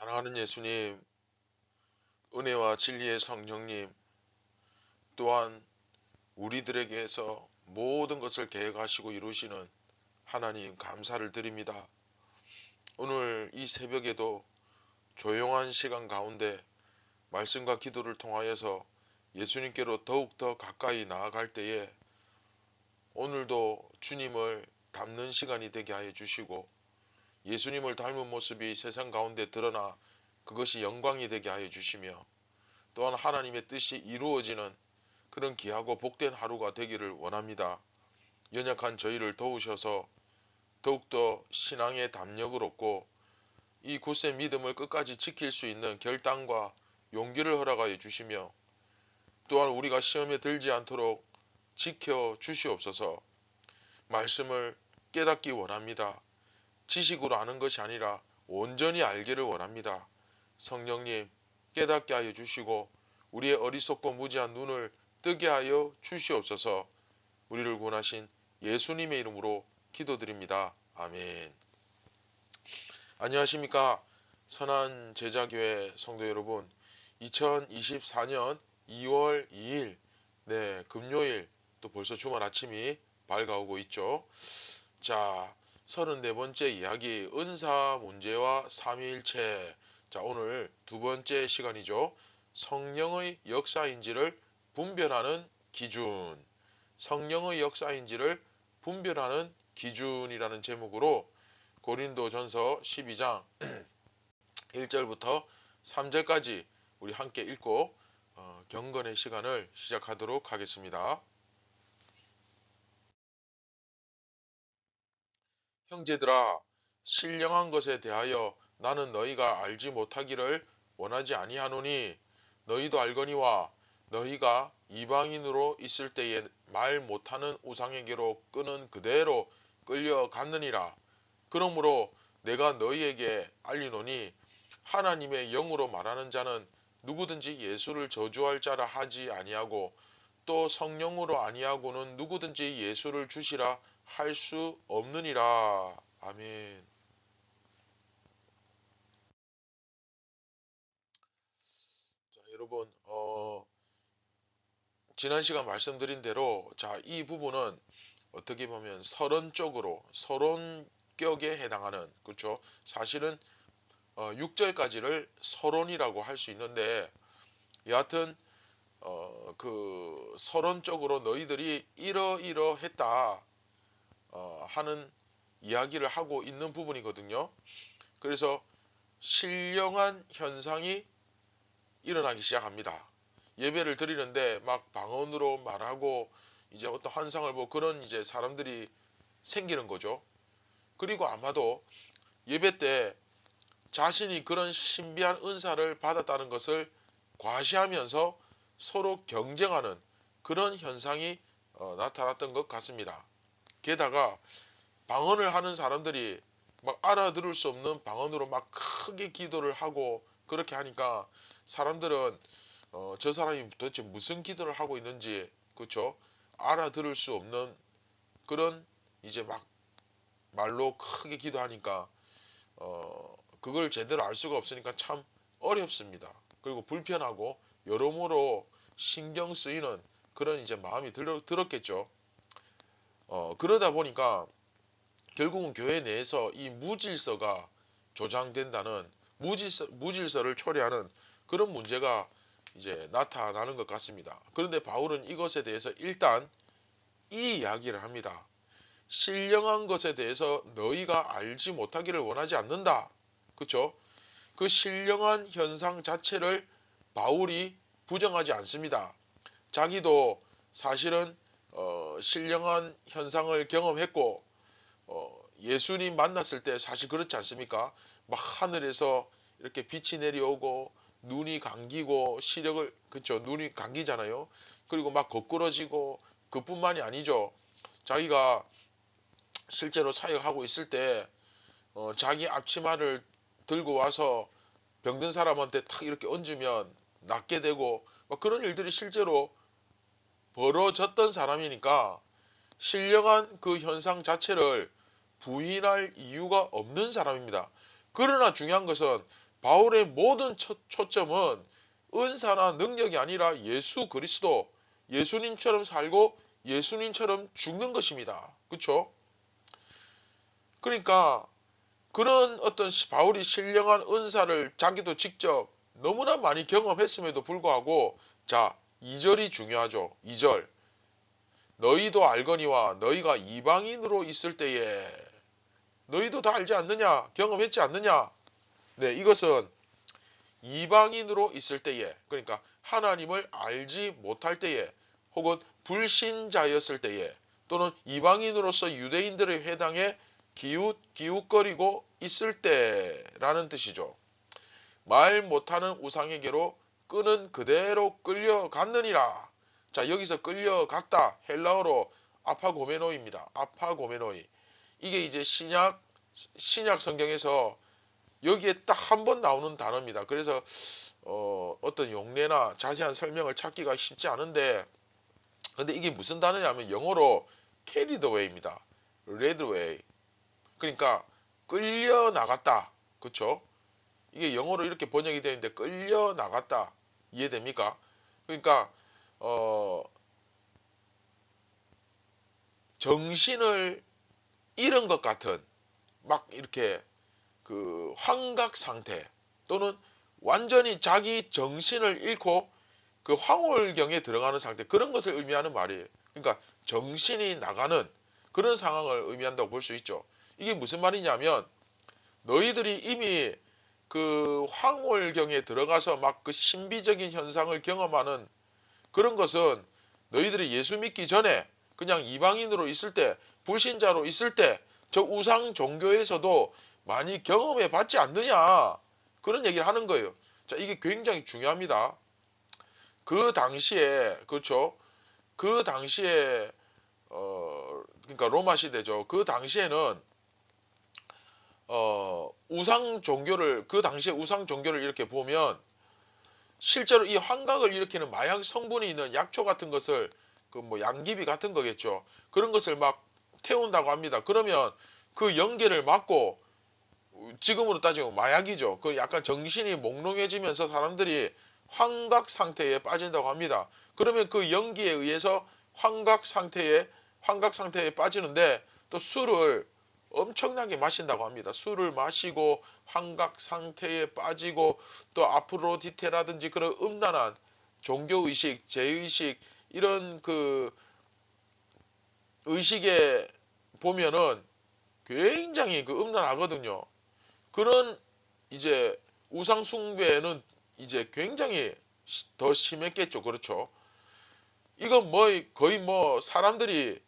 사랑하는 예수님, 은혜와 진리의 성령님, 또한 우리들에게서 모든 것을 계획하시고 이루시는 하나님 감사를 드립니다. 오늘 이 새벽에도 조용한 시간 가운데 말씀과 기도를 통하여서 예수님께로 더욱더 가까이 나아갈 때에 오늘도 주님을 닮는 시간이 되게 하여 주시고 예수님을 닮은 모습이 세상 가운데 드러나 그것이 영광이 되게 하여 주시며 또한 하나님의 뜻이 이루어지는 그런 귀하고 복된 하루가 되기를 원합니다. 연약한 저희를 도우셔서 더욱더 신앙의 담력을 얻고 이 굳센 믿음을 끝까지 지킬 수 있는 결단과 용기를 허락하여 주시며 또한 우리가 시험에 들지 않도록 지켜 주시옵소서. 말씀을 깨닫기 원합니다. 지식으로 아는 것이 아니라 온전히 알기를 원합니다. 성령님 깨닫게 하여 주시고 우리의 어리석고 무지한 눈을 뜨게 하여 주시옵소서. 우리를 구원하신 예수님의 이름으로 기도드립니다. 아멘. 안녕하십니까. 선한 제자교회 성도 여러분, 2024년 2월 2일 금요일, 또 벌써 주말 아침이 밝아오고 있죠. 자, 34번째 이야기, 은사 문제와 삼위일체. 자, 오늘 두 번째 시간이죠. 성령의 역사인지를 분별하는 기준. 성령의 역사인지를 분별하는 기준이라는 제목으로 고린도전서 12장 1절부터 3절까지 우리 함께 읽고 경건의 시간을 시작하도록 하겠습니다. 형제들아, 신령한 것에 대하여 나는 너희가 알지 못하기를 원하지 아니하노니 너희도 알거니와 너희가 이방인으로 있을 때에 말 못하는 우상에게로 끄는 그대로 끌려갔느니라. 그러므로 내가 너희에게 알리노니 하나님의 영으로 말하는 자는 누구든지 예수를 저주할 자라 하지 아니하고 또 성령으로 아니하고는 누구든지 예수를 주시라 할 수 없느니라. 아멘. 자, 여러분, 지난 시간 말씀드린 대로 이 부분은 어떻게 보면 서론격에 해당하는, 그렇죠? 사실은 6절까지를 서론이라고 할 수 있는데, 여하튼 그 서론적으로 너희들이 이러이러했다 하는 이야기를 하고 있는 부분이거든요. 그래서 신령한 현상이 일어나기 시작합니다. 예배를 드리는데 막 방언으로 말하고 이제 어떤 환상을 보고 그런 이제 사람들이 생기는 거죠. 그리고 아마도 예배 때 자신이 그런 신비한 은사를 받았다는 것을 과시하면서 서로 경쟁하는 그런 현상이 나타났던 것 같습니다. 게다가 방언을 하는 사람들이 막 알아들을 수 없는 방언으로 막 크게 기도를 하고 그렇게 하니까 사람들은 저 사람이 도대체 무슨 기도를 하고 있는지, 그렇죠? 알아들을 수 없는 그런 이제 막 말로 크게 기도하니까 그걸 제대로 알 수가 없으니까 참 어렵습니다. 그리고 불편하고 여러모로 신경 쓰이는 그런 이제 마음이 들었겠죠. 그러다 보니까 결국은 교회 내에서 이 무질서가 조장된다는 무질서를 초래하는 그런 문제가 이제 나타나는 것 같습니다. 그런데 바울은 이것에 대해서 일단 이 이야기를 합니다. 신령한 것에 대해서 너희가 알지 못하기를 원하지 않는다. 그렇죠? 그 신령한 현상 자체를 바울이 부정하지 않습니다. 자기도 사실은 신령한 현상을 경험했고 예수님 만났을 때 사실 그렇지 않습니까? 막 하늘에서 이렇게 빛이 내려오고 눈이 감기고 시력을, 그쵸, 눈이 감기잖아요. 그리고 막 거꾸러지고 그뿐만이 아니죠. 자기가 실제로 사역하고 있을 때 자기 앞치마를 들고 와서 병든 사람한테 탁 이렇게 얹으면 낫게 되고 막 그런 일들이 실제로 벌어졌던 사람이니까 신령한 그 현상 자체를 부인할 이유가 없는 사람입니다. 그러나 중요한 것은 바울의 모든 초점은 은사나 능력이 아니라 예수 그리스도, 예수님처럼 살고 예수님처럼 죽는 것입니다. 그렇죠? 그러니까 그런 어떤 바울이 신령한 은사를 자기도 직접 너무나 많이 경험했음에도 불구하고, 자, 2절이 중요하죠. 2절. 너희도 알거니와 너희가 이방인으로 있을 때에, 너희도 다 알지 않느냐? 경험했지 않느냐? 네, 이것은 이방인으로 있을 때에, 그러니까 하나님을 알지 못할 때에, 혹은 불신자였을 때에, 또는 이방인으로서 유대인들의 회당에 기웃거리고 있을 때라는 뜻이죠. 말 못하는 우상에게로 끈은 그대로 끌려갔느니라. 자, 여기서 끌려갔다, 헬라어로 아파고메노입니다. 아파고메노이. 이게 이제 신약 성경에서 여기에 딱 한 번 나오는 단어입니다. 그래서 어떤 용례나 자세한 설명을 찾기가 쉽지 않은데, 근데 이게 무슨 단어냐면 영어로 carried away입니다. led away. 그러니까 끌려 나갔다. 그렇죠? 이게 영어로 이렇게 번역이 되어 있는데 끌려 나갔다. 이해됩니까? 그러니까 정신을 잃은 것 같은, 막 이렇게 그 환각 상태, 또는 완전히 자기 정신을 잃고 그 황홀경에 들어가는 상태, 그런 것을 의미하는 말이에요. 그러니까 정신이 나가는 그런 상황을 의미한다고 볼 수 있죠. 이게 무슨 말이냐면, 너희들이 이미 그 황홀경에 들어가서 막 그 신비적인 현상을 경험하는 그런 것은 너희들이 예수 믿기 전에 그냥 이방인으로 있을 때, 불신자로 있을 때 저 우상 종교에서도 많이 경험해 봤지 않느냐, 그런 얘기를 하는 거예요. 자, 이게 굉장히 중요합니다. 그 당시에, 그렇죠? 그 당시에 그러니까 로마 시대죠. 그 당시에는 우상 종교를, 그 당시에 우상 종교를 이렇게 보면 실제로 이 환각을 일으키는 마약 성분이 있는 약초 같은 것을, 그 뭐 양귀비 같은 거겠죠. 그런 것을 막 태운다고 합니다. 그러면 그 연기를 막고, 지금으로 따지면 마약이죠. 그 약간 정신이 몽롱해지면서 사람들이 환각 상태에 빠진다고 합니다. 그러면 그 연기에 의해서 환각 상태에 빠지는데, 또 술을 엄청나게 마신다고 합니다. 술을 마시고 환각 상태에 빠지고, 또 아프로디테라든지 그런 음란한 종교의식, 제의식, 이런 그 의식에 보면은 굉장히 그 음란하거든요. 그런 이제 우상 숭배는 이제 굉장히 더 심했겠죠. 그렇죠? 이건 뭐 거의 뭐 사람들이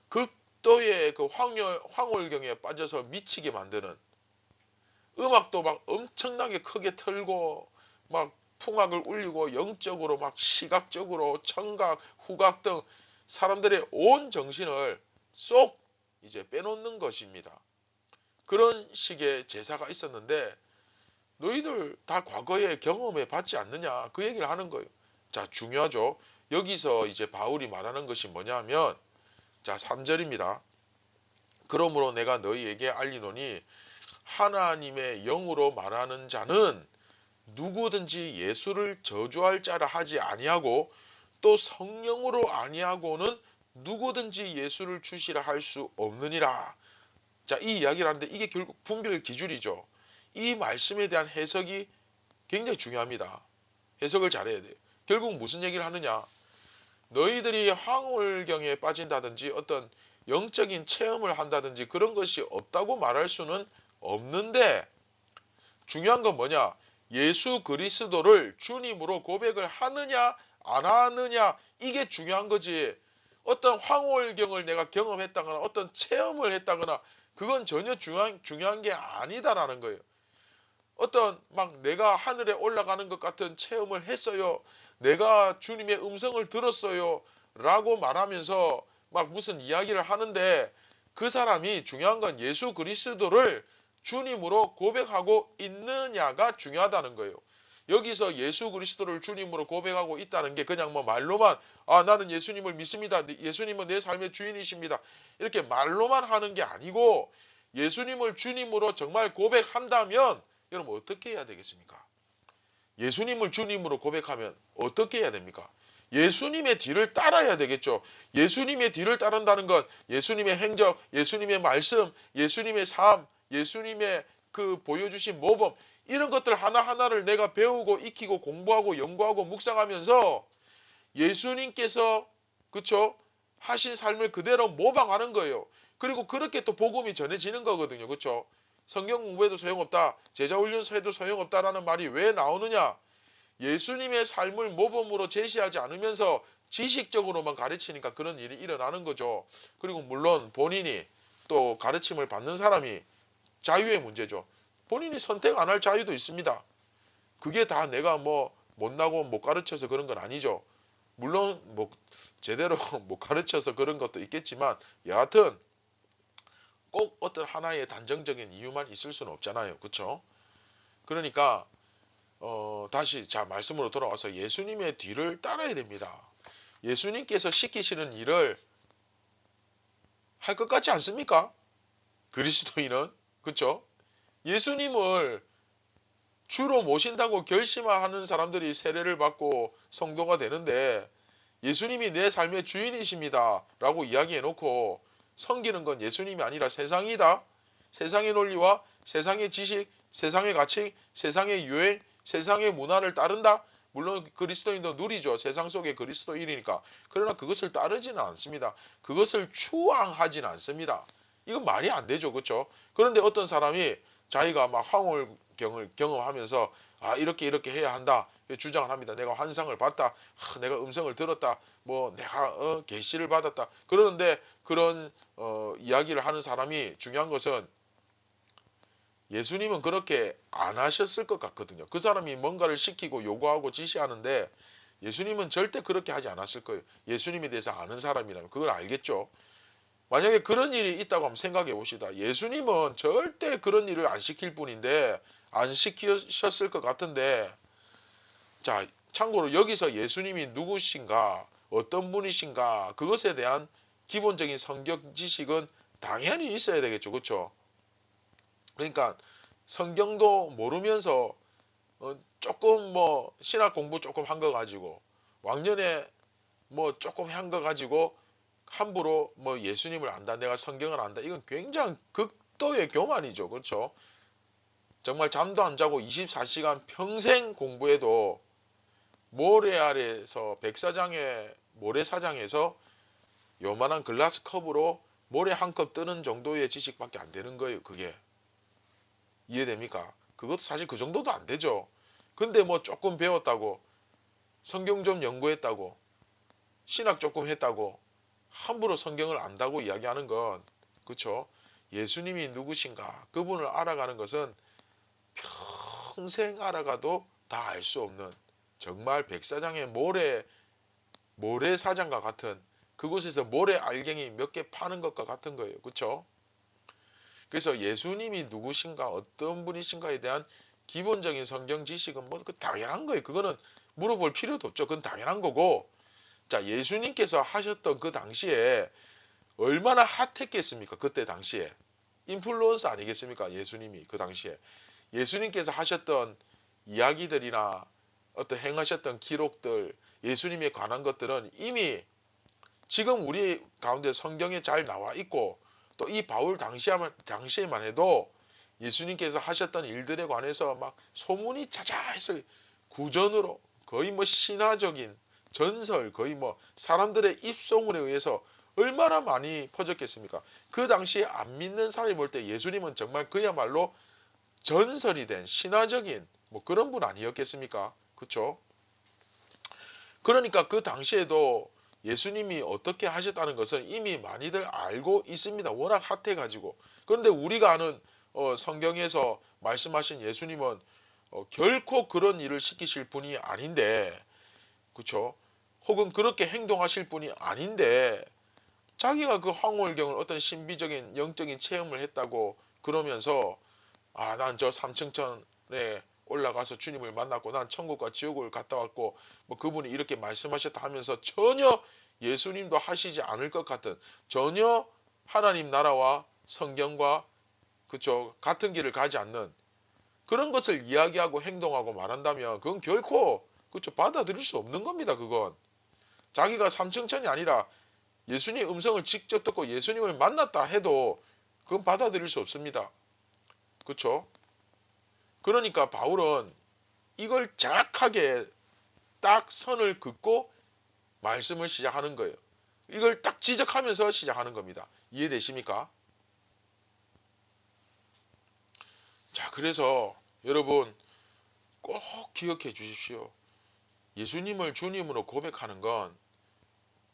극도의 그 황홀경에 빠져서 미치게 만드는, 음악도 막 엄청나게 크게 틀고 막 풍악을 울리고, 영적으로 막 시각적으로 청각, 후각 등 사람들의 온 정신을 쏙 이제 빼놓는 것입니다. 그런 식의 제사가 있었는데 너희들 다 과거에 경험해 봤지 않느냐, 그 얘기를 하는 거예요. 자, 중요하죠. 여기서 이제 바울이 말하는 것이 뭐냐면, 자, 3절입니다. 그러므로 내가 너희에게 알리노니 하나님의 영으로 말하는 자는 누구든지 예수를 저주할 자라 하지 아니하고, 또 성령으로 아니하고는 누구든지 예수를 주시라 할 수 없느니라. 자, 이 이야기를 하는데 이게 결국 분별 기준이죠. 이 말씀에 대한 해석이 굉장히 중요합니다. 해석을 잘해야 돼요. 결국 무슨 얘기를 하느냐, 너희들이 황홀경에 빠진다든지 어떤 영적인 체험을 한다든지 그런 것이 없다고 말할 수는 없는데, 중요한 건 뭐냐, 예수 그리스도를 주님으로 고백을 하느냐 안 하느냐, 이게 중요한 거지. 어떤 황홀경을 내가 경험했다거나 어떤 체험을 했다거나 그건 전혀 중요한 게 아니다라는 거예요. 어떤 막 내가 하늘에 올라가는 것 같은 체험을 했어요, 내가 주님의 음성을 들었어요 라고 말하면서 막 무슨 이야기를 하는데, 그 사람이, 중요한 건 예수 그리스도를 주님으로 고백하고 있느냐가 중요하다는 거예요. 여기서 예수 그리스도를 주님으로 고백하고 있다는 게 그냥 뭐 말로만, 아 나는 예수님을 믿습니다, 예수님은 내 삶의 주인이십니다, 이렇게 말로만 하는 게 아니고, 예수님을 주님으로 정말 고백한다면 여러분 어떻게 해야 되겠습니까? 예수님을 주님으로 고백하면 어떻게 해야 됩니까? 예수님의 뒤를 따라야 되겠죠. 예수님의 뒤를 따른다는 건 예수님의 행적, 예수님의 말씀, 예수님의 삶, 예수님의 그 보여주신 모범 이런 것들 하나하나를 내가 배우고 익히고 공부하고 연구하고 묵상하면서 예수님께서 그쵸 하신 삶을 그대로 모방하는 거예요. 그리고 그렇게 또 복음이 전해지는 거거든요. 그쵸? 성경 공부해도 소용없다. 제자훈련소에도 소용없다라는 말이 왜 나오느냐? 예수님의 삶을 모범으로 제시하지 않으면서 지식적으로만 가르치니까 그런 일이 일어나는 거죠. 그리고 물론 본인이 또 가르침을 받는 사람이 자유의 문제죠. 본인이 선택 안 할 자유도 있습니다. 그게 다 내가 뭐 못나고 못 가르쳐서 그런 건 아니죠. 물론 뭐 제대로 못 가르쳐서 그런 것도 있겠지만 여하튼 꼭 어떤 하나의 단정적인 이유만 있을 수는 없잖아요. 그렇죠? 그러니까 다시 자 말씀으로 돌아와서 예수님의 뒤를 따라야 됩니다. 예수님께서 시키시는 일을 할 것 같지 않습니까? 그리스도인은 그렇죠? 예수님을 주로 모신다고 결심하는 사람들이 세례를 받고 성도가 되는데 예수님이 내 삶의 주인이십니다 라고 이야기해 놓고 섬기는 건 예수님이 아니라 세상이다. 세상의 논리와 세상의 지식, 세상의 가치, 세상의 유행, 세상의 문화를 따른다. 물론 그리스도인도 누리죠. 세상 속의 그리스도인이니까. 그러나 그것을 따르지는 않습니다. 그것을 추앙하지는 않습니다. 이건 말이 안 되죠. 그렇죠? 그런데 어떤 사람이 자기가 막 황홀경을 경험하면서 아 이렇게 해야 한다 주장을 합니다. 내가 환상을 봤다. 내가 음성을 들었다. 뭐 내가 계시를 받았다. 그러는데 그런 이야기를 하는 사람이 중요한 것은 예수님은 그렇게 안 하셨을 것 같거든요. 그 사람이 뭔가를 시키고 요구하고 지시하는데 예수님은 절대 그렇게 하지 않았을 거예요. 예수님에 대해서 아는 사람이라면 그걸 알겠죠. 만약에 그런 일이 있다고 한번 생각해 봅시다. 예수님은 절대 그런 일을 안 시킬 뿐인데 안 시키셨을 것 같은데 자 참고로 여기서 예수님이 누구신가 어떤 분이신가 그것에 대한 기본적인 성경 지식은 당연히 있어야 되겠죠. 그렇죠? 그러니까 성경도 모르면서 조금 뭐 신학 공부 조금 한 거 가지고 왕년에 뭐 조금 한 거 가지고 함부로 뭐 예수님을 안다 내가 성경을 안다 이건 굉장히 극도의 교만이죠. 그렇죠? 정말 잠도 안 자고 24시간 평생 공부해도 모래 아래에서 백사장의 모래사장에서 요만한 글라스 컵으로 모래 한 컵 뜨는 정도의 지식밖에 안 되는 거예요. 그게 이해됩니까? 그것도 사실 그 정도도 안 되죠. 근데 뭐 조금 배웠다고 성경 좀 연구했다고 신학 조금 했다고 함부로 성경을 안다고 이야기하는 건 그렇죠? 예수님이 누구신가 그분을 알아가는 것은 평생 알아가도 다 알 수 없는 정말 백사장의 모래사장과 같은 그곳에서 모래 알갱이 몇 개 파는 것과 같은 거예요. 그렇죠? 그래서 예수님이 누구신가 어떤 분이신가에 대한 기본적인 성경 지식은 뭐 그 당연한 거예요. 그거는 물어볼 필요도 없죠. 그건 당연한 거고 자 예수님께서 하셨던 그 당시에 얼마나 핫했겠습니까? 그때 당시에 인플루언서 아니겠습니까? 예수님이 그 당시에 예수님께서 하셨던 이야기들이나 어떤 행하셨던 기록들 예수님에 관한 것들은 이미 지금 우리 가운데 성경에 잘 나와 있고 또 이 바울 당시에만 해도 예수님께서 하셨던 일들에 관해서 막 소문이 자자해서 구전으로 거의 뭐 신화적인 전설 거의 뭐 사람들의 입소문에 의해서 얼마나 많이 퍼졌겠습니까? 그 당시에 안 믿는 사람이 볼 때 예수님은 정말 그야말로 전설이 된 신화적인 뭐 그런 분 아니었겠습니까? 그렇죠? 그러니까 그 당시에도 예수님이 어떻게 하셨다는 것을 이미 많이들 알고 있습니다. 워낙 핫해가지고. 그런데 우리가 아는 성경에서 말씀하신 예수님은 결코 그런 일을 시키실 분이 아닌데 그렇죠? 혹은 그렇게 행동하실 분이 아닌데 자기가 그 황홀경을 어떤 신비적인 영적인 체험을 했다고 그러면서 아, 난 저 삼층천에 올라가서 주님을 만났고 난 천국과 지옥을 갔다 왔고 뭐 그분이 이렇게 말씀하셨다 하면서 전혀 예수님도 하시지 않을 것 같은 전혀 하나님 나라와 성경과 그쵸 같은 길을 가지 않는 그런 것을 이야기하고 행동하고 말한다면 그건 결코 그렇죠. 받아들일 수 없는 겁니다. 그건 자기가 삼층천이 아니라 예수님 음성을 직접 듣고 예수님을 만났다 해도 그건 받아들일 수 없습니다. 그렇죠? 그러니까 바울은 이걸 정확하게 딱 선을 긋고 말씀을 시작하는 거예요. 이걸 딱 지적하면서 시작하는 겁니다. 이해되십니까? 자, 그래서 여러분 꼭 기억해 주십시오. 예수님을 주님으로 고백하는 건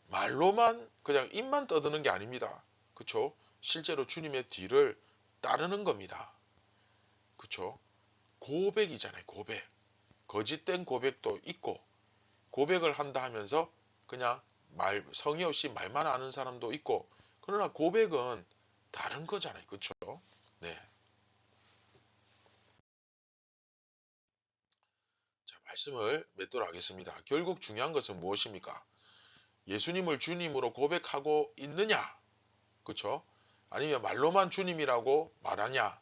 말로만 그냥 입만 떠드는 게 아닙니다. 그쵸? 실제로 주님의 뒤를 따르는 겁니다. 그쵸? 고백이잖아요. 고백. 거짓된 고백도 있고 고백을 한다 하면서 그냥 성의 없이 말만 하는 사람도 있고 그러나 고백은 다른 거잖아요. 그쵸? 네. 자, 말씀을 맺도록 하겠습니다. 결국 중요한 것은 무엇입니까? 예수님을 주님으로 고백하고 있느냐? 그쵸? 아니면 말로만 주님이라고 말하냐?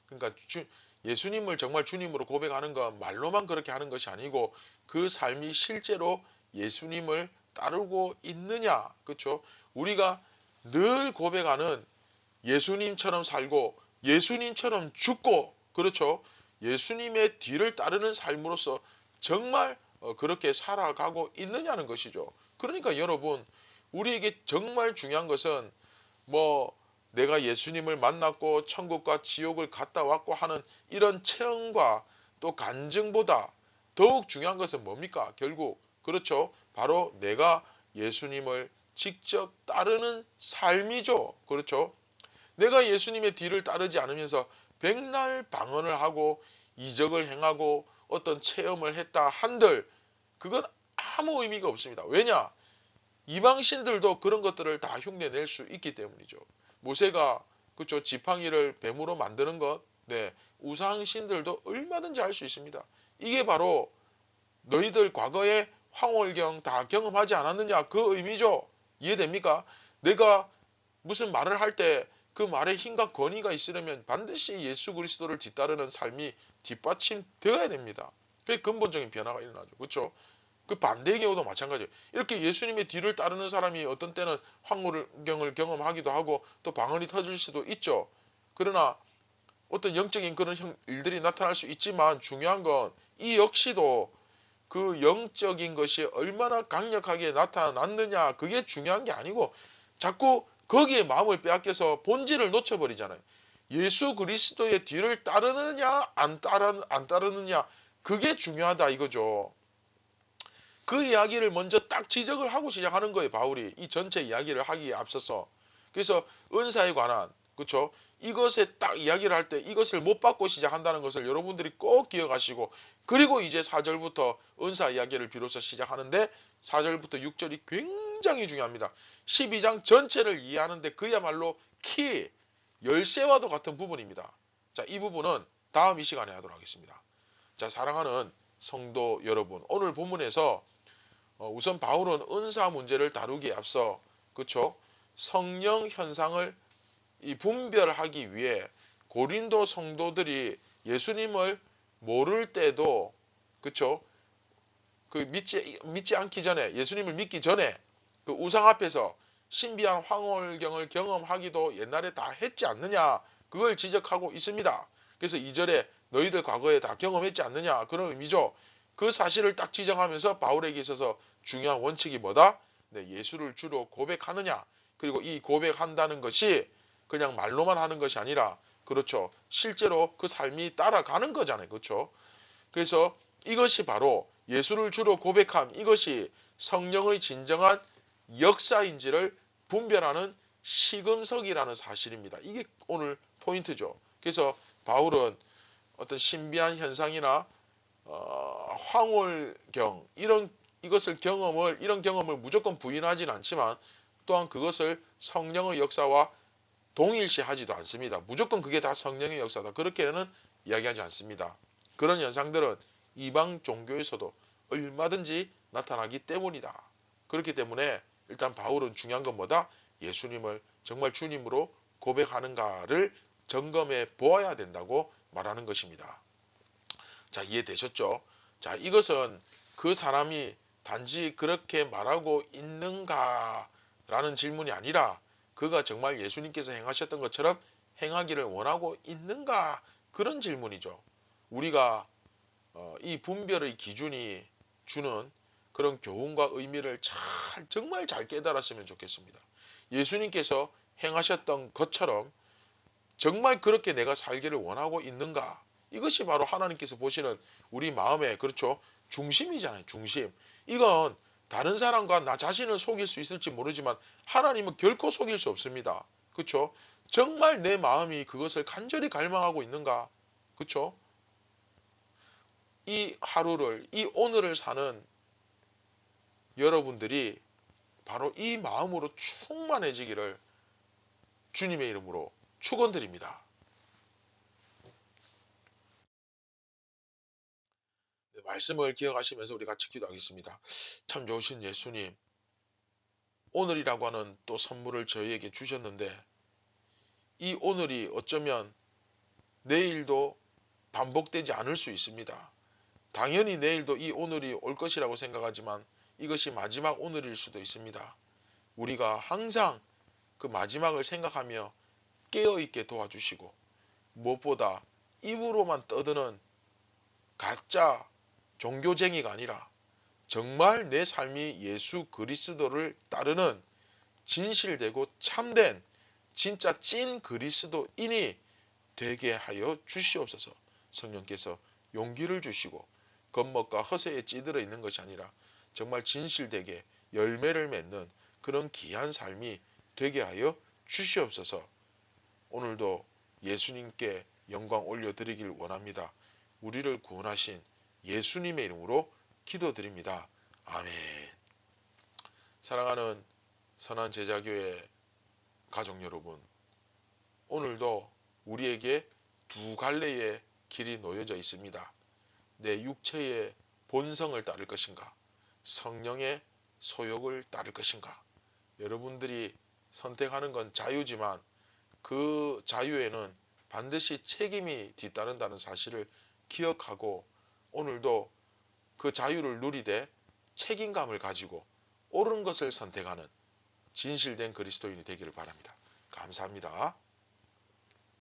그러니까 예수님을 정말 주님으로 고백하는 건 말로만 그렇게 하는 것이 아니고 그 삶이 실제로 예수님을 따르고 있느냐? 그쵸? 우리가 늘 고백하는 예수님처럼 살고 예수님처럼 죽고 그렇죠? 예수님의 뒤를 따르는 삶으로서 정말 그렇게 살아가고 있느냐는 것이죠. 그러니까 여러분 우리에게 정말 중요한 것은 뭐 내가 예수님을 만났고 천국과 지옥을 갔다 왔고 하는 이런 체험과 또 간증보다 더욱 중요한 것은 뭡니까? 결국 그렇죠. 바로 내가 예수님을 직접 따르는 삶이죠. 그렇죠. 내가 예수님의 뒤를 따르지 않으면서 백날 방언을 하고 이적을 행하고 어떤 체험을 했다 한들 그건 아무 의미가 없습니다. 왜냐? 이방신들도 그런 것들을 다 흉내낼 수 있기 때문이죠. 모세가 그쵸 지팡이를 뱀으로 만드는 것, 네 우상신들도 얼마든지 할 수 있습니다. 이게 바로 너희들 과거에 황홀경 다 경험하지 않았느냐 그 의미죠. 이해됩니까? 내가 무슨 말을 할 때 그 말에 힘과 권위가 있으려면 반드시 예수 그리스도를 뒤따르는 삶이 뒷받침되어야 됩니다. 그게 근본적인 변화가 일어나죠. 그렇죠? 그 반대의 경우도 마찬가지예요. 이렇게 예수님의 뒤를 따르는 사람이 어떤 때는 황홀경을 경험하기도 하고 또 방언이 터질 수도 있죠. 그러나 어떤 영적인 그런 일들이 나타날 수 있지만 중요한 건 이 역시도 그 영적인 것이 얼마나 강력하게 나타났느냐 그게 중요한 게 아니고 자꾸 거기에 마음을 빼앗겨서 본질을 놓쳐버리잖아요. 예수 그리스도의 뒤를 따르느냐 안 따르느냐 그게 중요하다 이거죠. 그 이야기를 먼저 딱 지적을 하고 시작하는 거예요. 바울이 이 전체 이야기를 하기에 앞서서. 그래서 은사에 관한 그렇죠? 이것에 딱 이야기를 할 때 이것을 못 받고 시작한다는 것을 여러분들이 꼭 기억하시고 그리고 이제 4절부터 은사 이야기를 비로소 시작하는데 4절부터 6절이 굉장히 중요합니다. 12장 전체를 이해하는데 그야말로 키, 열쇠와도 같은 부분입니다. 자, 이 부분은 다음 이 시간에 하도록 하겠습니다. 자, 사랑하는 성도 여러분, 오늘 본문에서 우선 바울은 은사 문제를 다루기에 앞서 그렇죠? 성령 현상을 분별하기 위해 고린도 성도들이 예수님을 모를 때도 그렇죠? 그 믿지 않기 전에 예수님을 믿기 전에 그 우상 앞에서 신비한 황홀경을 경험하기도 옛날에 다 했지 않느냐 그걸 지적하고 있습니다. 그래서 2절에 너희들 과거에 다 경험했지 않느냐 그런 의미죠. 그 사실을 딱 지적하면서 바울에게 있어서 중요한 원칙이 뭐다? 네, 예수를 주로 고백하느냐 그리고 이 고백한다는 것이 그냥 말로만 하는 것이 아니라 그렇죠. 실제로 그 삶이 따라가는 거잖아요. 그렇죠. 그래서 이것이 바로 예수를 주로 고백함 이것이 성령의 진정한 역사인지를 분별하는 시금석이라는 사실입니다. 이게 오늘 포인트죠. 그래서 바울은 어떤 신비한 현상이나 황홀경 이런 경험을 무조건 부인하지는 않지만 또한 그것을 성령의 역사와 동일시하지도 않습니다. 무조건 그게 다 성령의 역사다. 그렇게는 이야기하지 않습니다. 그런 현상들은 이방 종교에서도 얼마든지 나타나기 때문이다. 그렇기 때문에 일단 바울은 중요한 건 뭐다? 예수님을 정말 주님으로 고백하는가를 점검해 보아야 된다고 말하는 것입니다. 자, 이해되셨죠? 자, 이것은 그 사람이 단지 그렇게 말하고 있는가 라는 질문이 아니라 그가 정말 예수님께서 행하셨던 것처럼 행하기를 원하고 있는가, 그런 질문이죠. 우리가 이 분별의 기준이 주는 그런 교훈과 의미를 정말 잘 깨달았으면 좋겠습니다. 예수님께서 행하셨던 것처럼 정말 그렇게 내가 살기를 원하고 있는가? 이것이 바로 하나님께서 보시는 우리 마음의, 그렇죠, 중심이잖아요. 중심. 이건 다른 사람과 나 자신을 속일 수 있을지 모르지만 하나님은 결코 속일 수 없습니다. 그렇죠? 정말 내 마음이 그것을 간절히 갈망하고 있는가? 그렇죠? 이 하루를, 이 오늘을 사는 여러분들이 바로 이 마음으로 충만해지기를 주님의 이름으로 축원드립니다. 네, 말씀을 기억하시면서 우리 같이 기도하겠습니다. 참 좋으신 예수님, 오늘이라고 하는 또 선물을 저희에게 주셨는데 이 오늘이 어쩌면 내일도 반복되지 않을 수 있습니다. 당연히 내일도 이 오늘이 올 것이라고 생각하지만 이것이 마지막 오늘일 수도 있습니다. 우리가 항상 그 마지막을 생각하며 깨어있게 도와주시고, 무엇보다 입으로만 떠드는 가짜 종교쟁이가 아니라 정말 내 삶이 예수 그리스도를 따르는 진실되고 참된 진짜 찐 그리스도인이 되게 하여 주시옵소서. 성령께서 용기를 주시고 겉멋과 허세에 찌들어 있는 것이 아니라 정말 진실되게 열매를 맺는 그런 귀한 삶이 되게 하여 주시옵소서. 오늘도 예수님께 영광 올려드리길 원합니다. 우리를 구원하신 예수님의 이름으로 기도드립니다. 아멘. 사랑하는 선한 제자교회 가족 여러분, 오늘도 우리에게 두 갈래의 길이 놓여져 있습니다. 내 육체의 본성을 따를 것인가, 성령의 소욕을 따를 것인가. 여러분들이 선택하는 건 자유지만 그 자유에는 반드시 책임이 뒤따른다는 사실을 기억하고 오늘도 그 자유를 누리되 책임감을 가지고 옳은 것을 선택하는 진실된 그리스도인이 되기를 바랍니다. 감사합니다.